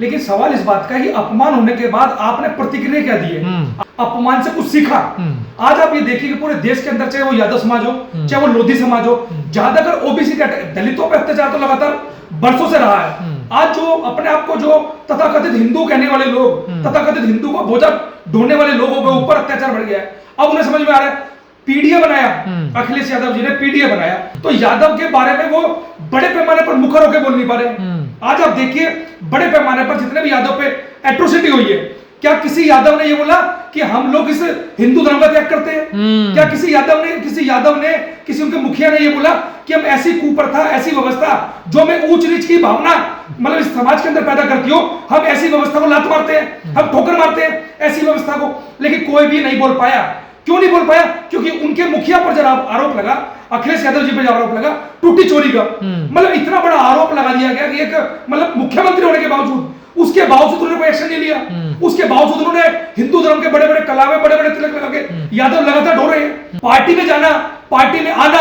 लेकिन सवाल इस बात का ही अपमान होने के बाद आपने प्रतिक्रिया क्या दी है? अपमान से कुछ सीखा? आज आप ये देखिए कि पूरे देश के अंदर चाहे वो यादव समाज हो, चाहे वो लोधी समाज हो, ज्यादातर ओबीसी का दलितों पर अत्याचार तो लगातार बरसों से रहा है। आज जो अपने आप को जो तथाकथित हिंदू कहने वाले लोग, तथाकथित हिंदू का बोझा ढोने वाले लोगों के ऊपर अत्याचार बढ़ गया है। अब उन्हें समझ में आ रहा है, पीडीए बनाया, अखिलेश यादव जी ने पीडीए बनाया, तो यादव के बारे में वो बड़े पैमाने पर मुखर होकर बोल नहीं पा रहे। आज आप देखिए बड़े पैमाने पर जितने भी यादव पे एट्रोसिटी हुई है, क्या किसी यादव ने ये बोला कि हम लोग इस हिंदू धर्म का त्याग करते हैं? क्या किसी यादव ने किसी उनके मुखिया ने ये बोला कि हम ऐसी कुप्रथा, ऐसी व्यवस्था जो हमें ऊंच नीच की भावना मतलब इस समाज के अंदर पैदा करती हो, हम ऐसी व्यवस्था को लात मारते हैं, हम ठोकर मारते हैं ऐसी व्यवस्था को? लेकिन कोई भी नहीं बोल पाया। क्यों नहीं बोल पाया? क्योंकि उनके मुखिया पर जब आरोप लगा, अखिलेश यादव जी पर जब आरोप लगा टूटी चोरी का, मतलब इतना बड़ा आरोप लगा दिया गया कि एक मतलब मुख्यमंत्री होने के बावजूद, उसके बावजूद उन्होंने कोई एक्शन नहीं लिया। उसके बावजूद उन्होंने हिंदू धर्म के बड़े बड़े कलावे, बड़े बड़े तिलक लगा के यादव लगातार ढो रहे हैं। पार्टी में जाना, पार्टी में आना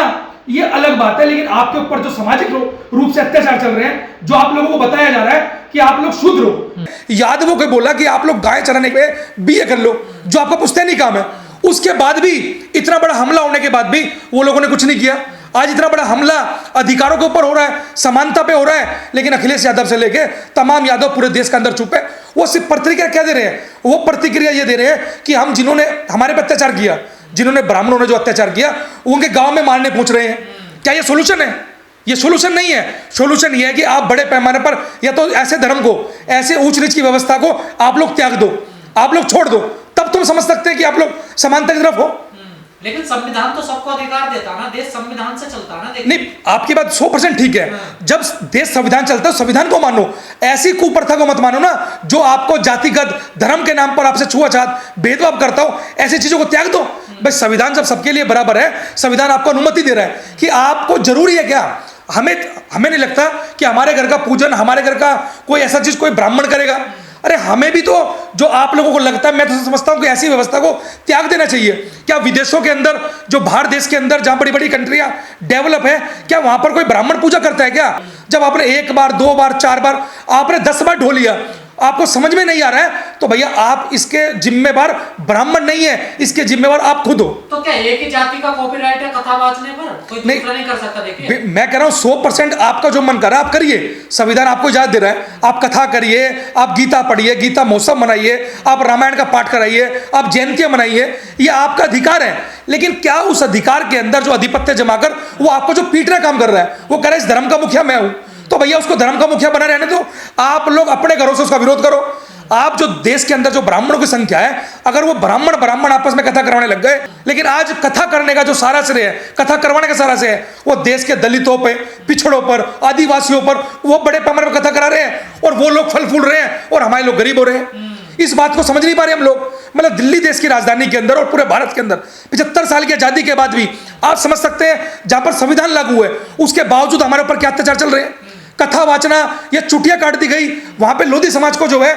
ये अलग बात है, लेकिन आपके ऊपर जो सामाजिक रूप से अत्याचार चल रहे हैं, जो आप लोगों को बताया जा रहा है कि आप लोग शूद्र हो। यादवों को बोला कि आप लोग गाय चराने पे बीए कर लो, जो आपका पुश्तैनी काम है। उसके बाद भी इतना बड़ा हमला होने के बाद भी वो लोगों ने कुछ नहीं किया। आज इतना बड़ा हमला अधिकारों के ऊपर हो रहा है, समानता पे हो रहा है, लेकिन अखिलेश यादव से लेके तमाम यादव पूरे देश के अंदर चुप है। वो सिर्फ प्रतिक्रिया क्या दे रहे हैं? वो प्रतिक्रिया ये दे रहे हैं कि हम जिन्होंने हमारे पे अत्याचार किया, जिन्होंने ब्राह्मणों ने जो अत्याचार किया, उनके गांव में मारने पहुंच रहे हैं। क्या ये सोल्यूशन है? ये सोल्यूशन नहीं है। सोल्यूशन ये है कि आप बड़े पैमाने पर या तो ऐसे धर्म को, ऐसे ऊंच नीच की व्यवस्था को आप लोग त्याग दो, आप लोग छोड़ दो, तब तुम समझ सकते हैं कि आप लोग समानता की तरफ हो। लेकिन संविधान तो सबको अधिकार देता ना, देश संविधान से चलता ना। नहीं, आपकी बात 100% ठीक है। जब देश संविधान चलता है, संविधान को मानो, ऐसी कुप्रथा को मत मानो ना जो आपको जातिगत धर्म के नाम पर आपसे छुआछूत भेदभाव करता हो। ऐसी चीजों को त्याग दो। भाई संविधान जब सबके लिए बराबर है, संविधान आपको अनुमति दे रहा है कि आपको जरूरी है क्या? हमें नहीं लगता कि हमारे घर का पूजन, हमारे घर का कोई ऐसा चीज कोई ब्राह्मण करेगा। अरे हमें भी तो जो आप लोगों को लगता है, मैं तो समझता हूं कि ऐसी व्यवस्था को त्याग देना चाहिए। क्या विदेशों के अंदर, जो बाहर देश के अंदर जहां बड़ी बड़ी कंट्रियां डेवलप है, क्या वहां पर कोई ब्राह्मण पूजा करता है क्या? जब आपने 1 बार 2 बार 4 बार, आपने 10 बार ढो लिया, आपको समझ में नहीं आ रहा है, तो भैया आप इसके जिम्मेवार ब्राह्मण नहीं है, इसके जिम्मेवार आप खुद हो। तो क्या एक ही जाति का कॉपीराइट है कथा वाचने पर? कोई दूसरा नहीं कर सकता? देखिए मैं कह रहा हूं 100% आपका जो मन कर रहा है आप करिए। संविधान आपको इजाजत दे रहा है, आप कथा करिए, आप गीता पढ़िए, गीता महोत्सव मनाइए, आप रामायण का पाठ कराइए, आप जयंतियां मनाइए, ये आपका अधिकार है। लेकिन क्या उस अधिकार के अंदर जो आधिपत्य जमाकर वो आपको जो पीटना काम कर रहा है, वो कह रहा है इस धर्म का मुखिया मैं हूं, तो भैया उसको धर्म का मुखिया बना रहने दो। आप लोग अपने घरों से उसका विरोध करो। आप जो देश के अंदर जो ब्राह्मणों की संख्या है, अगर वो ब्राह्मण आपस में कथा करवाने लग गए, लेकिन आज कथा करने का जो सारा श्रेय है, कथा करवाने का सारा श्रेय है वो देश के दलितों पे, पिछड़ों पर, आदिवासियों पर, वो बड़े पैमाने पर कथा करा रहे हैं और वो लोग फल फूल रहे हैं और हमारे लोग गरीब हो रहे हैं। इस बात को समझ नहीं पा रहे हम लोग। मतलब दिल्ली देश की राजधानी के अंदर और पूरे भारत के अंदर 75 साल की आजादी के बाद भी आप समझ सकते हैं, जहां पर संविधान लागू है उसके बावजूद हमारे ऊपर क्या अत्याचार चल रहे हैं। कथा वाचना या चुटिया काट दी गई, वहां पे लोधी समाज को जो है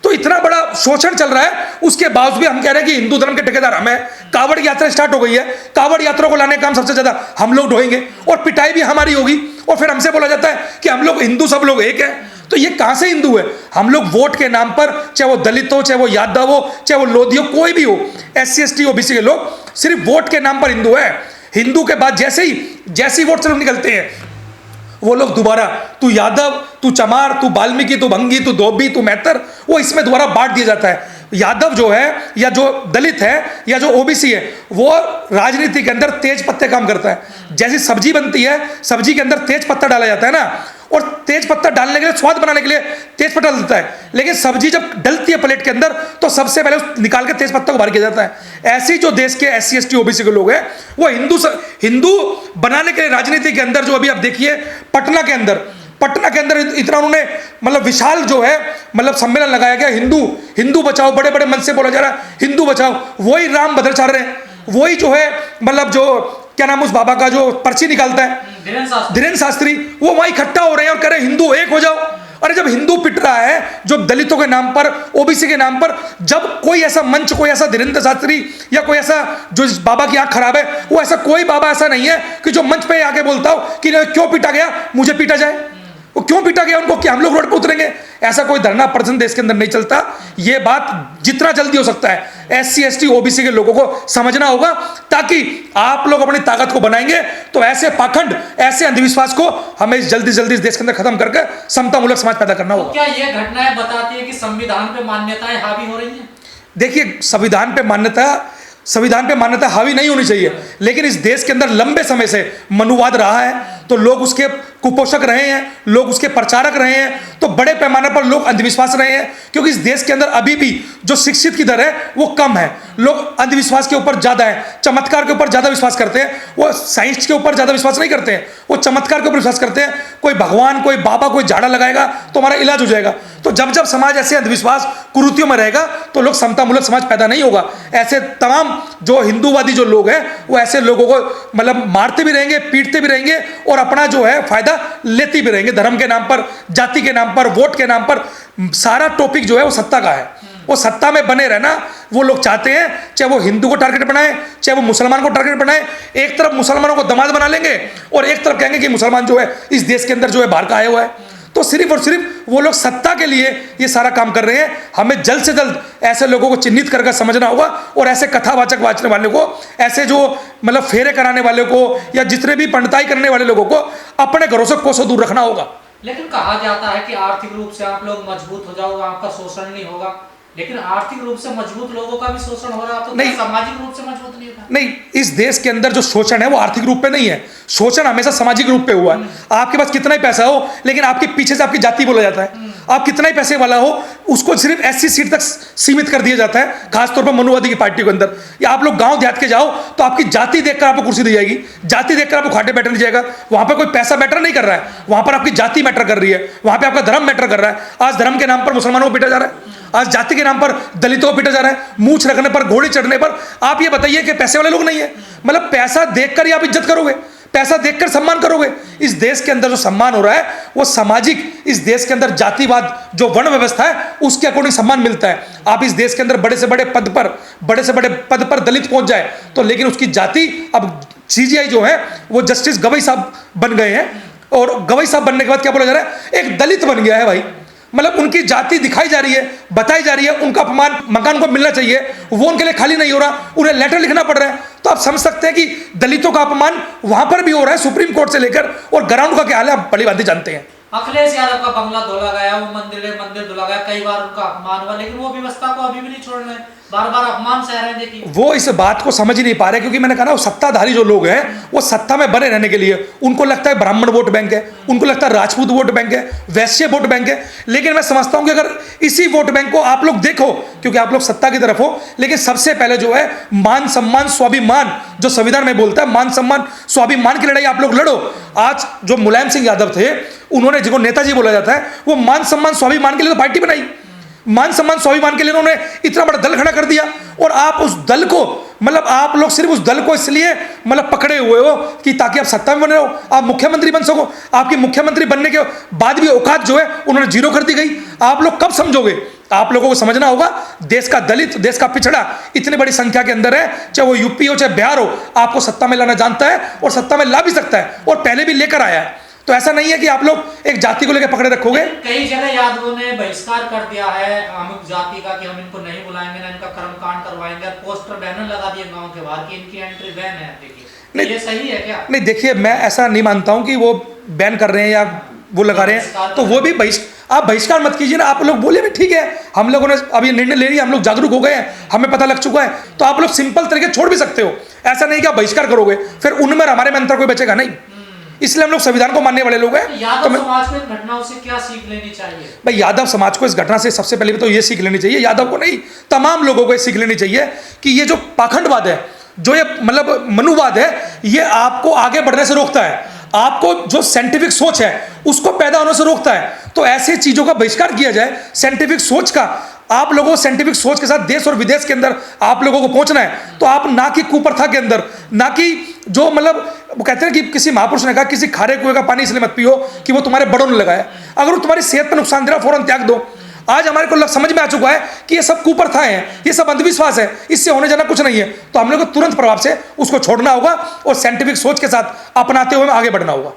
तो इतना बड़ा शोषण चल रहा है, उसके बावजूद भी हम कह रहे हैं कि हिंदू धर्म के ठेकेदार हम हैं। कावड़ यात्रा स्टार्ट हो गई है, कावड़ यात्रा को लाने का काम सबसे ज्यादा हम लोग ढोएंगे और पिटाई भी हमारी होगी, और फिर हमसे बोला जाता है कि हम लोग हिंदू, सब लोग एक है। तो ये कहां से हिंदू है? हम लोग वोट के नाम पर, चाहे वो दलित हो, चाहे वो यादव हो, चाहे वो लोधी हो, कोई भी हो, SC ST OBC के लोग सिर्फ वोट के नाम पर हिंदू है। हिंदू के बाद जैसे ही वोट से लोग निकलते हैं, वो लोग दोबारा तू यादव, तू चमार, तू वाल्मीकि, तू भंगी, तू धोबी, तू मेहतर, वो इसमें दोबारा बांट दिया जाता है। यादव जो है या जो दलित है या जो OBC है, वो राजनीति के अंदर तेज पत्ते काम करता है। जैसी सब्जी बनती है, सब्जी के अंदर तेज पत्ता डाला जाता है ना, और तेज पत्ता डालने के लिए, स्वाद बनाने के लिए तेज पत्ता डलता है, लेकिन सब्जी जब डलती है प्लेट के अंदर तो सबसे पहले निकाल के तेज पत्ता को बाहर किया जाता है। ऐसे ही जो देश के SC ST OBC के लोग हैं, वो हिंदू बनाने के लिए राजनीति के अंदर, जो अभी आप देखिए पटना के अंदर इतना उन्होंने मतलब विशाल जो है मतलब सम्मेलन लगाया गया, हिंदू बचाओ, बड़े बड़े मन से बोला जा रहा है हिंदू बचाओ। वही राम भद्राचार्य हैं, वही जो है मतलब जो क्या नाम उस बाबा का जो पर्ची निकालता है, धीरेन्द्र शास्त्री, वो वहां इकट्ठा हो रहे हैं और कह रहे हैं हिंदू एक हो जाओ। अरे जब हिंदू पिट रहा है, जो दलितों के नाम पर, OBC के नाम पर, जब कोई ऐसा मंच, कोई ऐसा धीरेन्द्र शास्त्री या कोई ऐसा जो बाबा की आंख खराब है, वो ऐसा कोई बाबा ऐसा नहीं है कि जो मंच पे आके बोलता हो कि क्यों पीटा गया, मुझे पीटा जाए। वो क्यों पीटा गया उनको कि हम लोग रोड पर उतरेंगे? ऐसा कोई धरना प्रदर्शन देश के अंदर नहीं चलता। ये बात जितना जल्दी हो सकता है SC ST OBC के लोगों को समझना होगा, ताकि आप लोग अपनी ताकत को बनाएंगे तो ऐसे पाखंड, ऐसे अंधविश्वास को हमें जल्दी जल्दी इस देश के अंदर खत्म करके समतामूलक समाज पैदा करना होगा। क्या ये घटनाएं बताती है कि संविधान पे मान्यताएं हावी हो रही हैं? देखिए, संविधान पे मान्यता हावी नहीं होनी चाहिए, लेकिन इस देश के अंदर लंबे समय से मनुवाद रहा है, तो लोग उसके कुपोषक रहे हैं, लोग उसके प्रचारक रहे हैं, तो बड़े पैमाने पर लोग अंधविश्वास रहे हैं। क्योंकि इस देश के अंदर अभी भी जो शिक्षित की दर है वो कम है, लोग अंधविश्वास के ऊपर ज़्यादा है, चमत्कार के ऊपर ज़्यादा विश्वास करते हैं। वो साइंस के ऊपर ज़्यादा विश्वास नहीं करते हैं, वो चमत्कार के ऊपर विश्वास करते हैं। कोई भगवान, कोई बाबा, कोई झाड़ा लगाएगा तो हमारा इलाज हो जाएगा। तो जब जब समाज ऐसे अंधविश्वास कुरीतियों में रहेगा तो लोग समतामूलक समाज पैदा नहीं होगा। ऐसे तमाम जो हिंदूवादी जो लोग हैं वो ऐसे लोगों को मतलब मारते भी रहेंगे, पीटते भी रहेंगे और अपना जो है फायदा लेते भी रहेंगे। धर्म के नाम पर, जाति के नाम पर, वोट के नाम पर, सारा टॉपिक जो है वो सत्ता का है। वो सत्ता में बने रहना वो लोग चाहते हैं, चाहे वो हिंदू को टारगेट बनाए, चाहे वो मुसलमान को टारगेट बनाए। एक तरफ मुसलमानों को दामाद बना लेंगे और एक तरफ कहेंगे कि मुसलमान जो है इस देश के अंदर जो है बाहर का आया हुआ है। तो सिर्फ और सिर्फ वो लोग सत्ता के लिए ये सारा काम कर रहे हैं। हमें जल्द से जल्द ऐसे लोगों को चिन्हित करके समझना होगा और ऐसे कथावाचक वाचने वाले को, ऐसे जो मतलब फेरे कराने वाले को या जितने भी पंडिताई करने वाले लोगों को अपने घरों से कोसों दूर रखना होगा। लेकिन कहा जाता है कि आर्थिक रूप से आप लोग मजबूत हो जाओगे, आपका शोषण नहीं होगा, लेकिन आर्थिक रूप से मजबूत लोगों का भी शोषण हो रहा, तो नहीं, सामाजिक रूप से मजबूत नहीं होता? नहीं, इस देश के अंदर जो शोषण है वो आर्थिक रूप पे नहीं है, शोषण हमेशा सामाजिक रूप पे हुआ है। आपके पास कितना ही पैसा हो लेकिन आपके पीछे से आपकी जाति बोला जाता है। आप कितना ही पैसे वाला हो उसको सिर्फ SC सीट तक सीमित कर दिया जाता है, खासतौर पर मनुवादी की पार्टी के अंदर। या आप लोग गांव देहात के जाओ तो आपकी जाति देखकर आपको कुर्सी दी जाएगी, जाति देखकर आपको खाटे बैठने दी जाएगा। वहां पर कोई पैसा मैटर नहीं कर रहा है, वहां पर आपकी जाति मैटर कर रही है, वहां पर आपका धर्म मैटर कर रहा है। आज धर्म के नाम पर मुसलमानों को पीटा जा रहा है, आज जाति के नाम पर दलितों को पीटा जा रहा है, मूछ रखने पर, घोड़े चढ़ने पर। आप ये बताइए कि पैसे वाले लोग नहीं है? मतलब पैसा देखकर ही आप इज्जत करोगे, पैसा देखकर सम्मान करोगे? इस देश के अंदर जो सम्मान हो रहा है वो सामाजिक, इस देश के अंदर जातिवाद जो वर्ण व्यवस्था है उसके अकॉर्डिंग सम्मान मिलता है। आप इस देश के अंदर बड़े से बड़े पद पर दलित पहुंच जाए तो, लेकिन उसकी जाति, अब CGI जो है वो जस्टिस गवई साहब बन गए हैं और गवई साहब बनने के बाद क्या बोला जा रहा है? एक दलित बन गया है भाई। मतलब उनकी जाति दिखाई जा रही है, बताई जा रही है, उनका अपमान मकान को मिलना चाहिए, वो उनके लिए खाली नहीं हो रहा, उन्हें लेटर लिखना पड़ रहा है। तो आप समझ सकते हैं कि दलितों का अपमान वहां पर भी हो रहा है, सुप्रीम कोर्ट से लेकर, और ग्राउंड का क्या हाल है आप बड़ी बातें जानते हैं। अखिलेश यादव का बंगला धोला गया, वो मंदिर धोला गया, कई बार उनका अपमान हुआ, लेकिन वो व्यवस्था को अभी भी नहीं छोड़ रहे हैं, बार बार अपमान सह रहे हैं। देखिए, वो इस बात को समझ ही नहीं पा रहे, क्योंकि मैंने कहा ना, सत्ताधारी जो लोग हैं वो सत्ता में बने रहने के लिए उनको लगता है ब्राह्मण वोट बैंक है, उनको लगता है राजपूत वोट बैंक है, वैश्य वोट बैंक है। लेकिन मैं समझता हूं कि अगर इसी वोट बैंक को आप लोग देखो, क्योंकि आप लोग सत्ता की तरफ हो, लेकिन सबसे पहले जो है मान सम्मान स्वाभिमान, जो संविधान में बोलता है मान सम्मान स्वाभिमान की लड़ाई आप लोग लड़ो। आज जो मुलायम सिंह यादव थे, उन्होंने, जिनको नेताजी बोला जाता है, वो मान सम्मान स्वाभिमान के लिए तो पार्टी बनाई, मान सम्मान स्वाभिमान के लिए उन्होंने इतना बड़ा दल खड़ा कर दिया। और आप उस दल को, मतलब आप लोग सिर्फ उस दल को इसलिए मतलब पकड़े हुए हो कि ताकि आप सत्ता में बने रहो, आप मुख्यमंत्री बन सको। आपकी मुख्यमंत्री बनने के बाद भी औकात जो है उन्होंने जीरो कर दी गई। आप लोग कब समझोगे? आप लोगों को समझना होगा, देश का दलित, देश का पिछड़ा इतनी बड़ी संख्या के अंदर है, चाहे वो यूपी हो चाहे बिहार हो, आपको सत्ता में लाना जानता है और सत्ता में ला भी सकता है, और पहले भी लेकर आया है। तो ऐसा नहीं है कि आप लोग एक जाति को लेकर पकड़े रखोगे। कई जगह यादवों ने बहिष्कार कर दिया है अमुक जाति का कि हम इनको नहीं बुलाएंगे, ना इनका कर्मकांड करवाएंगे, पोस्टर बैनर लगा दिए गांव के बाहर कि इनकी एंट्री बैन है। देखिए, ये सही है क्या? नहीं, देखिए, मैं ऐसा नहीं मानता हूं कि वो बैन कर रहे हैं या वो लगा रहे हैं, तो वो भी आप बहिष्कार मत कीजिए ना। आप लोग बोले भी ठीक है, हम लोगों ने अभी निर्णय ले लिया, हम लोग जागरूक हो गए हैं, हमें पता लग चुका है, तो आप लोग सिंपल तरीके छोड़ भी सकते हो। ऐसा नहीं कि आप बहिष्कार करोगे फिर उनमें हमारे में अंतर कोई बचेगा नहीं। इसलिए हम लोग संविधान को मानने वाले लोग हैं। यादव समाज को इस घटनाओं से क्या सीख लेनी चाहिए? भाई, यादव समाज को इस घटना से सबसे पहले तो ये सीख लेनी चाहिए, यादव को नहीं, तमाम लोगों को ये सीख लेनी चाहिए कि ये जो पाखंडवाद है, जो ये मतलब मनुवाद है, ये आपको आगे बढ़ने से रोकता है, आपको जो साइंटिफिक सोच है उसको पैदा होने से रोकता है। तो ऐसी चीजों का बहिष्कार किया जाए, साइंटिफिक सोच का। आप लोगों को साइंटिफिक सोच के साथ देश और विदेश के अंदर आप लोगों को पहुंचना है, तो आप ना कि कुप्रथा के अंदर, ना कि जो मतलब वो कहते हैं कि किसी महापुरुष ने कहा किसी खारे कुएं का पानी इसलिए मत पियो कि वो तुम्हारे बड़ों ने लगाया। अगर वो तुम्हारी सेहत पर नुकसान दे रहा, फौरन त्याग दो। आज हमारे को समझ में आ चुका है कि ये सब कुप्रथाएं हैं, ये सब अंधविश्वास है, इससे होने जाना कुछ नहीं है। तो हम लोग को तुरंत प्रभाव से उसको छोड़ना होगा और साइंटिफिक सोच के साथ अपनाते हुए आगे बढ़ना होगा।